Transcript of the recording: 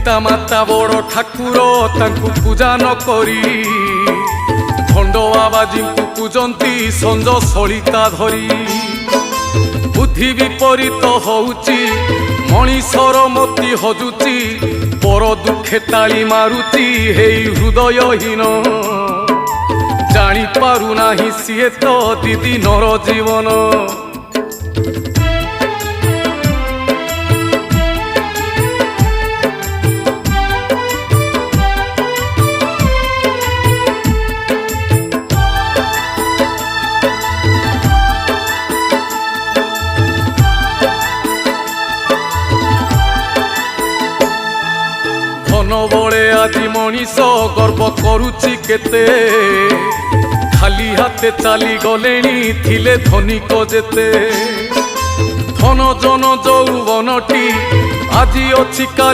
पिता माता बड़ ठाकुर तांकु पूजा न करी खंड आबाजी पूजंती संज सलिता धरी बुद्धि विपरीत होउची मनीषर मती हजुची पर दुखे ताली मारुची हे हृदयहीन जानी पारु नाही सिए तो दीदी नर जीवन धन बड़े आदि मनीष गर्व करुची केते खाली हाथे चली गलेनी थिले धनिक जेते धन जन यौवनटी आजी अछि काली